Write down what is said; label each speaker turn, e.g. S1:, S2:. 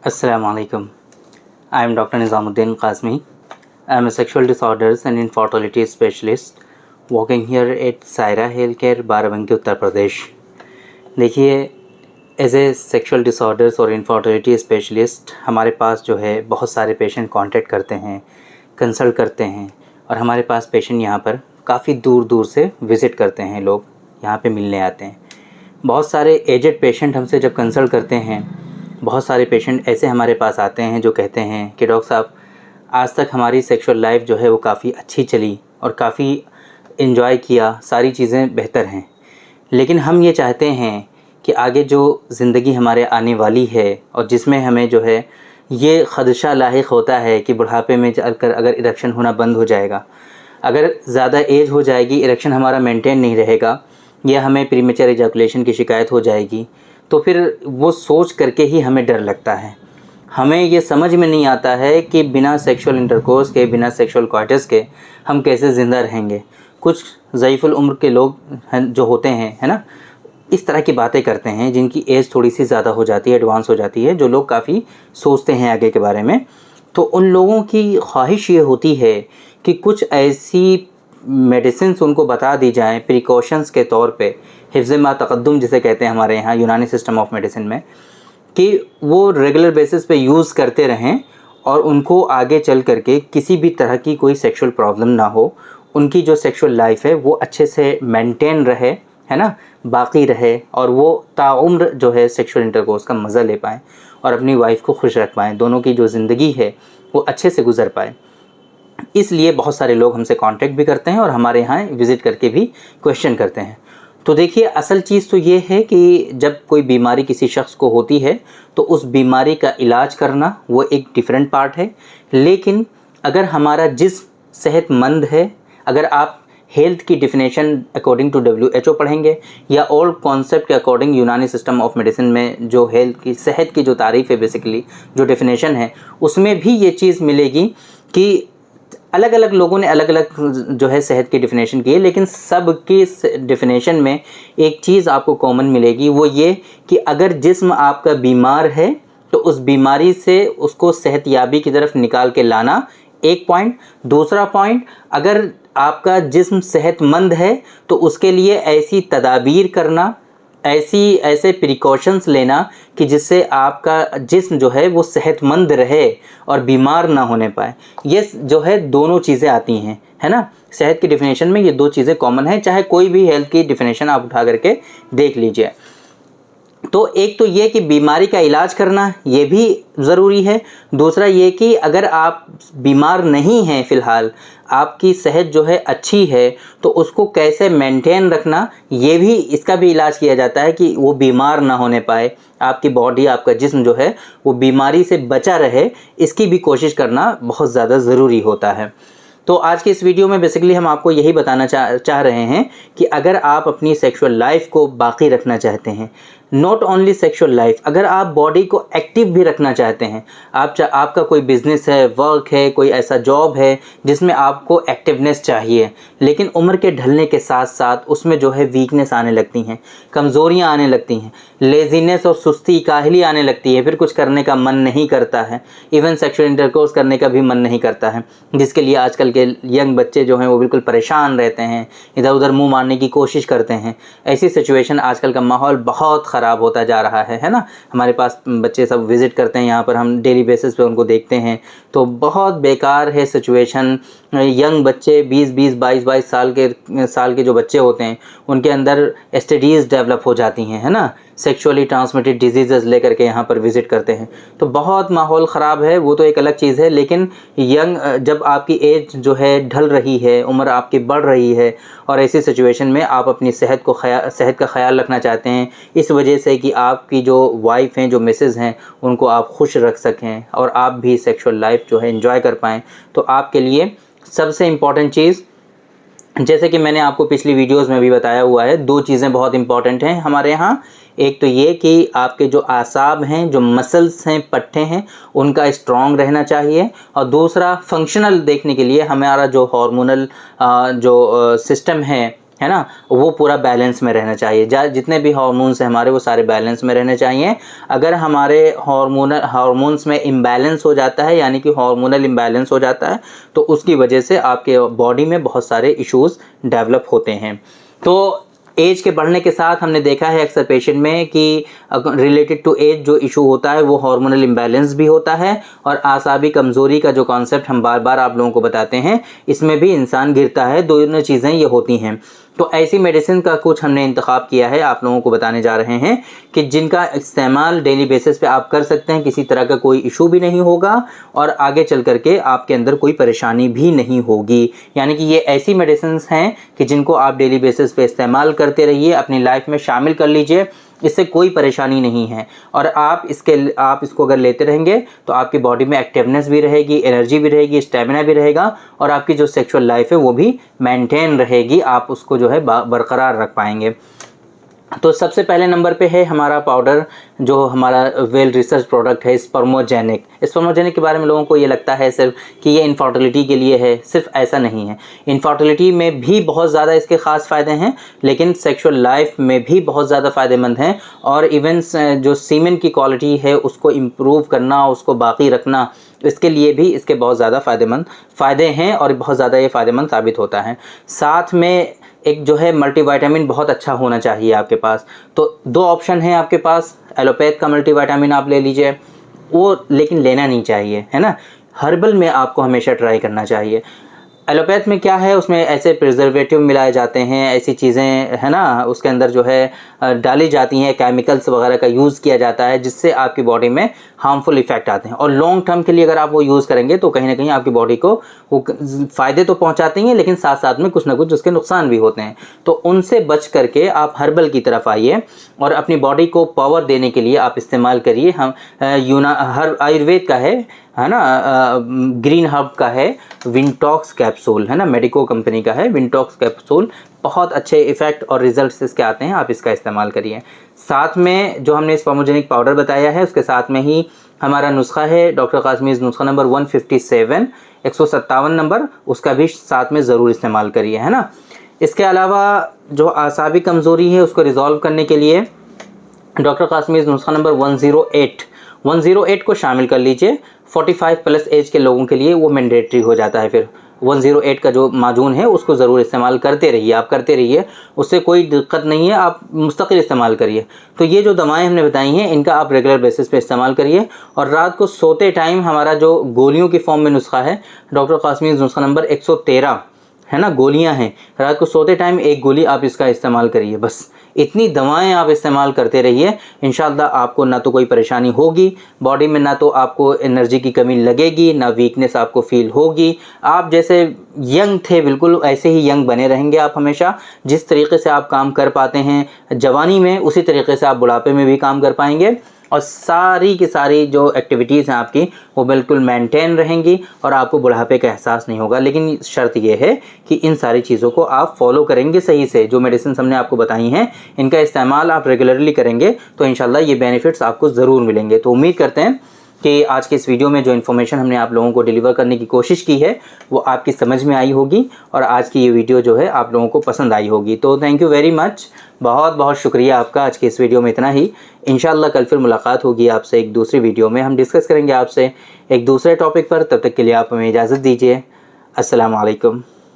S1: Assalamu alaikum. I am Dr. Nizamuddin Qasmi. I am a sexual disorders and infertility specialist working here at Saira Healthcare, Barabanki, Uttar Pradesh. देखिए, as a sexual disorders और infertility specialist हमारे पास जो है बहुत सारे patient contact करते हैं, consult करते हैं और हमारे पास पेशेंट यहाँ पर काफ़ी दूर दूर से विज़िट करते हैं, लोग यहाँ पे मिलने आते हैं। बहुत सारे एजेड पेशेंट हमसे जब कंसल्ट करते हैं, बहुत सारे पेशेंट ऐसे हमारे पास आते हैं जो कहते हैं कि डॉक्टर साहब, आज तक हमारी सेक्सुअल लाइफ जो है वो काफ़ी अच्छी चली और काफ़ी इन्जॉय किया, सारी चीज़ें बेहतर हैं, लेकिन हम ये चाहते हैं कि आगे जो ज़िंदगी हमारे आने वाली है और जिसमें हमें जो है ये ख़दशा लाहिक होता है कि बुढ़ापे में जाकर अगर इरेक्शन होना बंद हो जाएगा, अगर ज़्यादा एज हो जाएगी, इरेक्शन हमारा मेंटेन नहीं रहेगा या हमें प्रीमेचर एजैकुलेशन की शिकायत हो जाएगी, तो फिर वो सोच करके ही हमें डर लगता है। हमें ये समझ में नहीं आता है कि बिना सेक्सुअल इंटरकोर्स के, बिना सेक्सुअल क्वार्टर्स के हम कैसे ज़िंदा रहेंगे। कुछ ज़ईफ़ुल उम्र के लोग हैं जो होते हैं, है ना, इस तरह की बातें करते हैं जिनकी एज थोड़ी सी ज़्यादा हो जाती है, एडवांस हो जाती है, जो लोग काफ़ी सोचते हैं आगे के बारे में। तो उन लोगों की ख्वाहिश ये होती है कि कुछ ऐसी मेडिसिन्स उनको बता दी जाएँ प्रिकॉशंस के तौर पे, हिफ्ज़ मा तक़द्दुम जिसे कहते हैं हमारे यहाँ यूनानी सिस्टम ऑफ मेडिसिन में, कि वो रेगुलर बेसिस पे यूज़ करते रहें और उनको आगे चल करके किसी भी तरह की कोई सेक्सुअल प्रॉब्लम ना हो, उनकी जो सेक्सुअल लाइफ है वो अच्छे से मेंटेन रहे, है ना, बाकी रहे और वो ताउम्र जो है सेक्सुअल इंटरकोर्स का मज़ा ले पाएँ और अपनी वाइफ को खुश रख पाएँ, दोनों की जो ज़िंदगी है वो अच्छे से गुजर पाए। इसलिए बहुत सारे लोग हमसे कांटेक्ट भी करते हैं और हमारे यहाँ विज़िट करके भी क्वेश्चन करते हैं। तो देखिए, असल चीज़ तो ये है कि जब कोई बीमारी किसी शख्स को होती है तो उस बीमारी का इलाज करना वो एक डिफरेंट पार्ट है, लेकिन अगर हमारा जिस्म सेहतमंद है, अगर आप हेल्थ की डिफिनेशन अकॉर्डिंग टू WHO पढ़ेंगे या ओल्ड कॉन्सेप्ट के अकॉर्डिंग यूनानी सिस्टम ऑफ मेडिसिन में जो हेल्थ की, सेहत की जो तारीफ़ है, बेसिकली जो डेफिनेशन है, उसमें भी ये चीज़ मिलेगी कि अलग अलग लोगों ने अलग अलग जो है सेहत की डिफिनेशन की है, लेकिन सब की डिफिनेशन में एक चीज़ आपको कॉमन मिलेगी, वो ये कि अगर जिस्म आपका बीमार है तो उस बीमारी से उसको सेहतयाबी की तरफ निकाल के लाना, एक पॉइंट। दूसरा पॉइंट, अगर आपका जिस्म सेहतमंद है तो उसके लिए ऐसी तदाबीर करना, ऐसे प्रिकॉशंस लेना कि जिससे आपका जिस्म जो है वो सेहतमंद रहे और बीमार ना होने पाए। ये जो है दोनों चीज़ें आती हैं, है ना, सेहत की डिफिनेशन में ये दो चीज़ें कॉमन है, चाहे कोई भी हेल्थ की डिफिनेशन आप उठा करके देख लीजिए। तो एक तो ये कि बीमारी का इलाज करना ये भी ज़रूरी है, दूसरा ये कि अगर आप बीमार नहीं हैं, फ़िलहाल आपकी सेहत जो है अच्छी है, तो उसको कैसे मेंटेन रखना, ये भी, इसका भी इलाज किया जाता है कि वो बीमार ना होने पाए, आपकी बॉडी, आपका जिस्म जो है वो बीमारी से बचा रहे, इसकी भी कोशिश करना बहुत ज़्यादा ज़रूरी होता है। तो आज के इस वीडियो में बेसिकली हम आपको यही बताना चाह रहे हैं कि अगर आप अपनी सेक्सुअल लाइफ को बाकी रखना चाहते हैं, नॉट ओनली सेक्सुअल लाइफ, अगर आप बॉडी को एक्टिव भी रखना चाहते हैं, आपका कोई बिज़नेस है, वर्क है, कोई ऐसा जॉब है जिसमें आपको एक्टिवनेस चाहिए, लेकिन उम्र के ढलने के साथ साथ उसमें जो है वीकनेस आने लगती हैं, कमज़ोरियाँ आने लगती हैं, लेज़ीनेस और सुस्ती, काहली आने लगती है, फिर कुछ करने का मन नहीं करता है, इवन सेक्सुअल इंटरकोर्स करने का भी मन नहीं करता है, जिसके लिए आजकल के यंग बच्चे जो हैं वो बिल्कुल परेशान रहते हैं, इधर उधर मुंह मारने की कोशिश करते हैं। ऐसी सिचुएशन, आजकल का माहौल बहुत ख़राब होता जा रहा है ना। हमारे पास बच्चे सब विज़िट करते हैं, यहाँ पर हम डेली बेसिस पे उनको देखते हैं, तो बहुत बेकार है सिचुएशन। यंग बच्चे 20-20, 22-22 साल के जो बच्चे होते हैं, उनके अंदर एसटीडीज़ डेवलप हो जाती हैं, है ना, सेक्सुअली ट्रांसमिटेड डिजीज़ लेकर के यहाँ पर विज़िट करते हैं, तो बहुत माहौल ख़राब है। वो तो एक अलग चीज़ है, लेकिन जब आपकी एज जो है ढल रही है, उम्र आपकी बढ़ रही है और ऐसी सिचुएशन में आप अपनी सेहत का ख़याल रखना चाहते हैं, इस वजह से कि आपकी जो वाइफ हैं, जो मिसेज़ हैं, उनको आप खुश रख सकें और आप भी सेक्सुअल लाइफ जो है एंजॉय कर पाएँ, तो आपके लिए सबसे इम्पॉर्टेंट चीज़, जैसे कि मैंने आपको पिछली वीडियोस में भी बताया हुआ है, दो चीज़ें बहुत इंपॉर्टेंट हैं हमारे यहाँ। एक तो ये कि आपके जो आसाब हैं, जो मसल्स हैं, पट्टे हैं, उनका स्ट्रॉन्ग रहना चाहिए, और दूसरा फंक्शनल देखने के लिए हमारा जो हार्मोनल जो सिस्टम है, है ना, वो पूरा बैलेंस में रहना चाहिए। जितने भी हार्मोन्स हैं हमारे वो सारे बैलेंस में रहने चाहिए। अगर हमारे हार्मोन्स में इम्बैलेंस हो जाता है, यानी कि हार्मोनल इम्बैलेंस हो जाता है, तो उसकी वजह से आपके बॉडी में बहुत सारे इश्यूज़ डेवलप होते हैं। तो एज के बढ़ने के साथ हमने देखा है अक्सर पेशेंट में कि रिलेटेड टू एज जो इशू होता है वो हार्मोनल इम्बैलेंस भी होता है, और आसाबी कमज़ोरी का जो कॉन्सेप्ट हम बार बार आप लोगों को बताते हैं, इसमें भी इंसान गिरता है। दोनों चीज़ें ये होती हैं। तो ऐसी मेडिसिन का कुछ हमने इंतखाब किया है, आप लोगों को बताने जा रहे हैं कि जिनका इस्तेमाल डेली बेसिस पे आप कर सकते हैं, किसी तरह का कोई इशू भी नहीं होगा और आगे चल करके आपके अंदर कोई परेशानी भी नहीं होगी। यानी कि ये ऐसी मेडिसिन हैं कि जिनको आप डेली बेसिस पे इस्तेमाल करते रहिए, अपनी लाइफ में शामिल कर लीजिए, इससे कोई परेशानी नहीं है। और आप इसको अगर लेते रहेंगे तो आपकी बॉडी में एक्टिवनेस भी रहेगी, एनर्जी भी रहेगी, स्टेमिना भी रहेगा, और आपकी जो सेक्सुअल लाइफ है वो भी मेंटेन रहेगी, आप उसको जो है बरकरार रख पाएंगे। तो सबसे पहले नंबर पे है हमारा पाउडर, जो हमारा वेल रिसर्च प्रोडक्ट है स्पर्मोजेनिक। स्पर्मोजेनिक के बारे में लोगों को ये लगता है सिर्फ कि ये इनफर्टिलिटी के लिए है, सिर्फ ऐसा नहीं है। इनफर्टिलिटी में भी बहुत ज़्यादा इसके ख़ास फ़ायदे हैं, लेकिन सेक्सुअल लाइफ में भी बहुत ज़्यादा फ़ायदेमंद हैं। और इवन जो सीमेन की क्वालिटी है उसको इम्प्रूव करना, उसको बाकी रखना, इसके लिए भी इसके बहुत ज़्यादा फ़ायदे हैं और बहुत ज़्यादा ये फ़ायदेमंद साबित होता है। साथ में एक जो है मल्टीविटामिन बहुत अच्छा होना चाहिए आपके पास। तो दो ऑप्शन हैं आपके पास, एलोपैथ का मल्टीविटामिन आप ले लीजिए, वो लेकिन लेना नहीं चाहिए, है ना। हर्बल में आपको हमेशा ट्राई करना चाहिए। एलोपैथ में क्या है, उसमें ऐसे प्रिजर्वेटिव मिलाए जाते हैं, ऐसी चीज़ें है ना, उसके अंदर जो है डाली जाती हैं, केमिकल्स वगैरह का यूज़ किया जाता है, जिससे आपकी बॉडी में हार्मफुल इफ़ेक्ट आते हैं। और लॉन्ग टर्म के लिए अगर आप वो यूज़ करेंगे तो कहीं ना कहीं आपकी बॉडी को वो फ़ायदे तो पहुंचाते ही हैं, लेकिन साथ साथ में कुछ ना कुछ उसके नुकसान भी होते हैं। तो उनसे बच करके आप हर्बल की तरफ आइए और अपनी बॉडी को पावर देने के लिए आप इस्तेमाल करिए। हम आयुर्वेद का है ना, ग्रीन हर्ब का है विंटॉक्स कैप्सूल, है ना, मेडिको कंपनी का है विंटॉक्स कैप्सूल। बहुत अच्छे इफ़ेक्ट और रिजल्ट्स इसके आते हैं, आप इसका इस्तेमाल करिए। साथ में जो हमने स्पर्मोजेनिक पाउडर बताया है, उसके साथ में ही हमारा नुस्खा है डॉक्टर कासमीज़ नुस्खा नंबर 157, 157 नंबर, उसका भी साथ में ज़रूर इस्तेमाल करिए, है ना। इसके अलावा जो आसाबी कमज़ोरी है उसको रिज़ॉल्व करने के लिए डॉक्टर कासमीज़ नुस्खा नंबर 108 को शामिल कर लीजिए। 45 प्लस एज के लोगों के लिए वो मैंडेटरी हो जाता है। फिर 108 का जो माजून है उसको ज़रूर इस्तेमाल करते रहिए, आप करते रहिए, उससे कोई दिक्कत नहीं है, आप मुस्तकिल इस्तेमाल करिए। तो ये जो दवाएं हमने बताई हैं इनका आप रेगुलर बेसिस पे इस्तेमाल करिए। और रात को सोते टाइम हमारा जो गोलियों की फॉर्म में नुस्खा है डॉक्टर कासमीज़ नुस्खा नंबर 113, है ना, गोलियां हैं, रात को सोते टाइम एक गोली आप इसका इस्तेमाल करिए। बस इतनी दवाएं आप इस्तेमाल करते रहिए, इंशाल्लाह आपको ना तो कोई परेशानी होगी बॉडी में, ना तो आपको एनर्जी की कमी लगेगी, ना वीकनेस आपको फील होगी। आप जैसे यंग थे बिल्कुल ऐसे ही यंग बने रहेंगे आप हमेशा। जिस तरीके से आप काम कर पाते हैं जवानी में, उसी तरीके से आप बुढ़ापे में भी काम कर पाएंगे। और सारी की सारी जो एक्टिविटीज़ हैं आपकी वो बिल्कुल मेंटेन रहेंगी और आपको बुढ़ापे का एहसास नहीं होगा। लेकिन शर्त ये है कि इन सारी चीज़ों को आप फॉलो करेंगे सही से। जो मेडिसिन हमने आपको बताई हैं इनका इस्तेमाल आप रेगुलरली करेंगे तो इंशाल्लाह ये बेनिफिट्स आपको ज़रूर मिलेंगे। तो उम्मीद करते हैं कि आज के इस वीडियो में जो इन्फॉर्मेशन हमने आप लोगों को डिलीवर करने की कोशिश की है वो आपकी समझ में आई होगी और आज की ये वीडियो जो है आप लोगों को पसंद आई होगी। तो थैंक यू वेरी मच, बहुत बहुत शुक्रिया आपका। आज के इस वीडियो में इतना ही। इंशाल्लाह कल फिर मुलाकात होगी आपसे एक दूसरी वीडियो में, हम डिस्कस करेंगे आपसे एक दूसरे टॉपिक पर। तब तक के लिए आप हमें इजाज़त दीजिए। अस्सलाम वालेकुम।